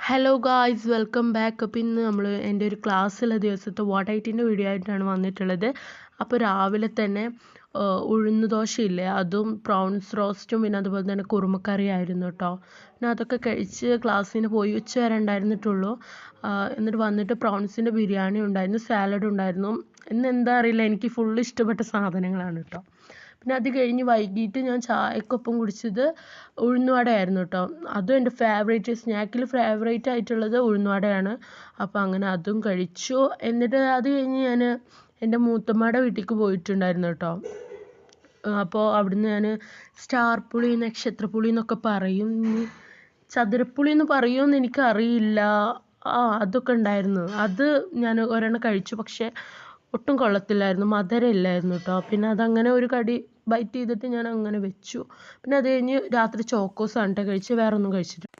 Hello guys, welcome back. അപ്പോൾ ഇന്ന് നമ്മൾ എൻ്റെ ഒരു ക്ലാസ്സിലെ ദിവസത്തെ വാട്ട് ഐറ്റിൻ്റെ വീഡിയോ ആയിട്ടാണ് വന്നിട്ടുള്ളത്. അപ്പോൾ രാവിലെ തന്നെ ഉഴുന്ന് ദോശയില്ലേ, അതും പ്രോൺസ് റോസ്റ്റും പിന്നെ അതുപോലെ തന്നെ കുറുമക്കറി ആയിരുന്നു കേട്ടോ. പിന്നെ അതൊക്കെ കഴിച്ച് ക്ലാസ്സിന് പോയി. ഉച്ച വരെ ഉണ്ടായിരുന്നിട്ടുള്ളൂ. എന്നിട്ട് വന്നിട്ട് പ്രോൺസിൻ്റെ ബിരിയാണി ഉണ്ടായിരുന്നു, സാലഡ് ഉണ്ടായിരുന്നു. ഇന്ന് എന്താ അറിയില്ല, എനിക്ക് ഫുള്ള് ഇഷ്ടപ്പെട്ട സാധനങ്ങളാണ് കേട്ടോ. പിന്നെ അത് കഴിഞ്ഞ് വൈകിട്ട് ഞാൻ ചായക്കൊപ്പം കുടിച്ചത് ഉഴുന്നുവടയായിരുന്നു കേട്ടോ. അതും എൻ്റെ സ്നാക്കിൽ ഫേവറേറ്റ് ആയിട്ടുള്ളത് ഉഴുന്നുവടയാണ്. അപ്പോൾ അങ്ങനെ അതും കഴിച്ചു. എന്നിട്ട് അത് കഴിഞ്ഞ് ഞാൻ എൻ്റെ മൂത്തമ്മയുടെ വീട്ടിലേക്ക് പോയിട്ടുണ്ടായിരുന്നു കേട്ടോ. അപ്പോൾ അവിടുന്ന് ഞാൻ സ്റ്റാർ പുളി, നക്ഷത്രപ്പുളി എന്നൊക്കെ പറയും, ചതുരപ്പുളി എന്ന് പറയുമെന്ന് എനിക്കറിയില്ല. അതൊക്കെ ഉണ്ടായിരുന്നു. അത് ഞാൻ ഒരെണ്ണം കഴിച്ചു, പക്ഷേ ഒട്ടും കൊള്ളത്തില്ലായിരുന്നു, മധുരമില്ലായിരുന്നു കേട്ടോ. പിന്നെ അതങ്ങനെ ഒരു കടി ബൈറ്റ് ചെയ്തിട്ട് ഞാൻ അങ്ങനെ വെച്ചു. പിന്നെ അത് കഴിഞ്ഞ് രാത്രി ചോക്കോസാണ് കേട്ടോ കഴിച്ച്, വേറെ ഒന്നും കഴിച്ചിട്ടില്ല.